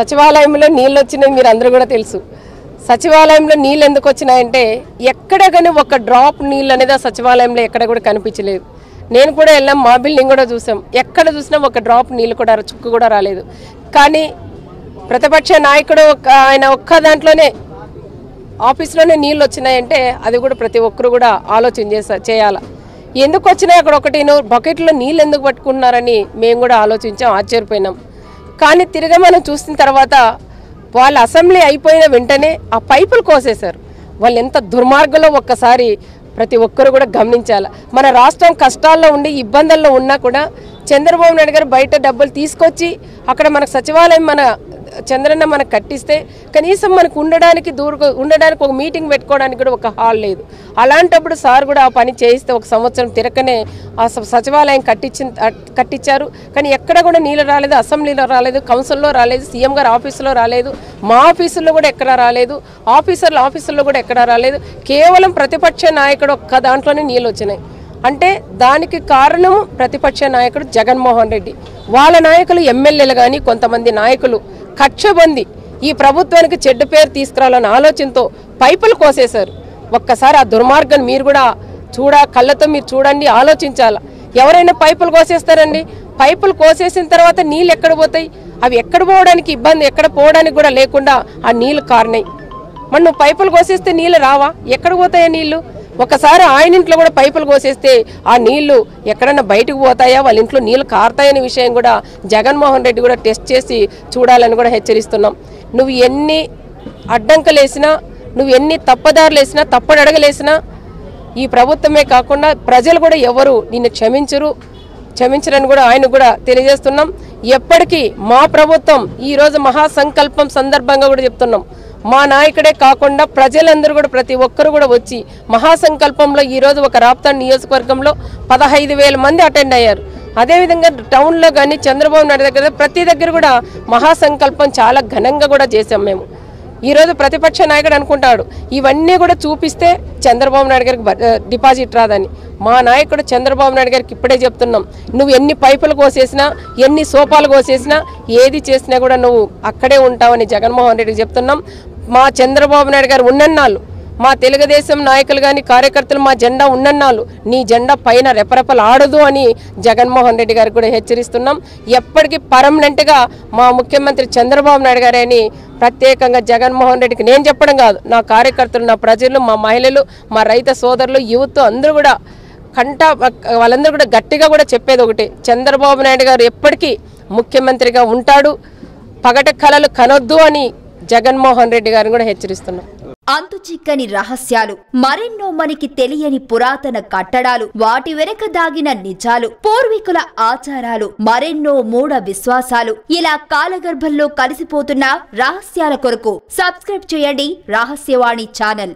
సచివాలయంలో నీళ్ళు వచ్చినాయి మీరు అందరూ కూడా తెలుసు. సచివాలయంలో నీళ్ళు ఎందుకు వచ్చినాయంటే ఎక్కడ కానీ ఒక డ్రాప్ నీళ్ళు అనేది సచివాలయంలో ఎక్కడ కూడా కనిపించలేదు. నేను కూడా వెళ్ళాం, మా బిల్డింగ్ కూడా చూసాం, ఎక్కడ చూసినా ఒక డ్రాప్ నీళ్ళు కూడా చుక్కు కూడా రాలేదు. కానీ ప్రతిపక్ష నాయకుడు ఆయన ఒక్క దాంట్లోనే ఆఫీస్లోనే నీళ్ళు వచ్చినాయంటే అది కూడా ప్రతి ఒక్కరు కూడా ఆలోచన చేయాలి. ఎందుకు వచ్చినాయి అక్కడ ఒకటి బకెట్లో నీళ్ళు ఎందుకు పట్టుకుంటున్నారని మేము కూడా ఆలోచించాం, ఆశ్చర్యపోయినాం. కానీ తిరిగి మనం చూసిన తర్వాత వాళ్ళ అసెంబ్లీ అయిపోయిన వెంటనే ఆ పైపులు కోసేశారు. వాళ్ళు ఎంత దుర్మార్గంలో ఒక్కసారి ప్రతి ఒక్కరు కూడా గమనించాలి. మన రాష్ట్రం కష్టాల్లో ఉండి ఇబ్బందుల్లో ఉన్నా కూడా చంద్రబాబు నాయుడు గారు బయట డబ్బులు తీసుకొచ్చి అక్కడ మనకు సచివాలయం మన చంద్రన్న మనకు కట్టిస్తే కనీసం మనకు ఉండడానికి ఒక మీటింగ్ పెట్టుకోవడానికి కూడా ఒక హాల్ లేదు. అలాంటప్పుడు సార్ కూడా ఆ పని చేయిస్తే ఒక సంవత్సరం తిరగనే ఆ సచివాలయం కట్టించారు. కానీ ఎక్కడ కూడా నీళ్ళు రాలేదు, అసెంబ్లీలో రాలేదు, కౌన్సిల్లో రాలేదు, సీఎం గారు ఆఫీసులో రాలేదు, మా ఆఫీసుల్లో కూడా ఎక్కడా రాలేదు, ఆఫీసుల్లో కూడా ఎక్కడా రాలేదు. కేవలం ప్రతిపక్ష నాయకుడు ఒక్క దాంట్లోనే నీళ్ళు వచ్చినాయి. అంటే దానికి కారణం ప్రతిపక్ష నాయకుడు జగన్మోహన్ రెడ్డి. వాళ్ళ నాయకులు ఎమ్మెల్యేలు కానీ కొంతమంది నాయకులు కక్షబంది ఈ ప్రభుత్వానికి చెడ్డ పేరు తీసుకురావాలన్న ఆలోచనతో పైపులు కోసేశారు. ఒక్కసారి ఆ దుర్మార్గాన్ని మీరు కూడా కళ్ళతో మీరు చూడండి, ఆలోచించాల. ఎవరైనా పైపులు కోసేస్తారండి? పైపులు కోసేసిన తర్వాత నీళ్ళు ఎక్కడ పోతాయి? అవి ఎక్కడ పోవడానికి ఇబ్బంది, ఎక్కడ పోవడానికి కూడా లేకుండా ఆ నీళ్ళు కారినాయి. మరి నువ్వు పైపులు కోసేస్తే నీళ్ళు రావా? ఎక్కడ పోతాయా నీళ్ళు? ఒకసారి ఆయన ఇంట్లో కూడా పైపులు కోసేస్తే ఆ నీళ్లు ఎక్కడన్నా బయటకు పోతాయా, వాళ్ళ ఇంట్లో నీళ్లు కారుతాయనే విషయం కూడా జగన్మోహన్ రెడ్డి కూడా టెస్ట్ చేసి చూడాలని కూడా హెచ్చరిస్తున్నాం. నువ్వు ఎన్ని అడ్డంకులు వేసినా, నువ్వు ఎన్ని తప్పదారులు వేసినా, తప్పడగలేసినా ఈ ప్రభుత్వమే కాకుండా ప్రజలు కూడా ఎవరు నిన్ను క్షమించరని కూడా ఆయన కూడా తెలియజేస్తున్నాం. ఎప్పటికీ మా ప్రభుత్వం ఈరోజు మహాసంకల్పం సందర్భంగా కూడా చెప్తున్నాం, మా నాయకుడే కాకుండా ప్రజలందరూ కూడా ప్రతి ఒక్కరు కూడా వచ్చి మహాసంకల్పంలో ఈరోజు ఒక రాప్తాడు నియోజకవర్గంలో 15,000 మంది అటెండ్ అయ్యారు. అదేవిధంగా టౌన్లో కానీ చంద్రబాబు నాయుడు దగ్గర ప్రతి దగ్గర కూడా మహాసంకల్పం చాలా ఘనంగా కూడా చేశాం మేము. ఈరోజు ప్రతిపక్ష నాయకుడు అనుకుంటాడు ఇవన్నీ కూడా చూపిస్తే చంద్రబాబు నాయుడు గారికి డిపాజిట్ రాదని. మా నాయకుడు చంద్రబాబు నాయుడు గారికి ఇప్పుడే చెప్తున్నాం, నువ్వు ఎన్ని పైపులు కోసేసినా, ఎన్ని సోపాలు కోసేసినా, ఏది చేసినా కూడా నువ్వు అక్కడే ఉంటావని జగన్మోహన్ రెడ్డికి చెప్తున్నాం. మా చంద్రబాబు నాయుడు గారు ఉన్నన్నాళ్ళు, మా తెలుగుదేశం నాయకులు కానీ కార్యకర్తలు మా జెండా ఉన్నన్నాళ్ళు నీ జెండా పైన రెపరెపలు ఆడదు అని జగన్మోహన్ రెడ్డి గారికి కూడా హెచ్చరిస్తున్నాం. ఎప్పటికీ పర్మనెంట్గా మా ముఖ్యమంత్రి చంద్రబాబు నాయుడు గారే అని ప్రత్యేకంగా జగన్మోహన్ రెడ్డికి నేను చెప్పడం కాదు, నా కార్యకర్తలు, నా ప్రజలు, మా మహిళలు, మా రైతు సోదరులు, యూత్ అందరూ కూడా వాళ్ళందరూ కూడా గట్టిగా కూడా చెప్పేది ఒకటి, చంద్రబాబు నాయుడు గారు ఎప్పటికీ ముఖ్యమంత్రిగా ఉంటాడు, పగటి కలలు కనొద్దు అని జగన్మోహన్ రెడ్డి గారిని కూడా హెచ్చరిస్తున్నాం. అంతు చిక్కని రహస్యాలు, మరెన్నో మనకి తెలియని పురాతన కట్టడాలు, వాటి వెనక దాగిన నిజాలు, పూర్వీకుల ఆచారాలు, మరెన్నో మూఢ విశ్వాసాలు, ఇలా కాలగర్భంలో కలిసిపోతున్న రహస్యాల కొరకు సబ్స్క్రైబ్ చేయండి రహస్యవాణి ఛానల్.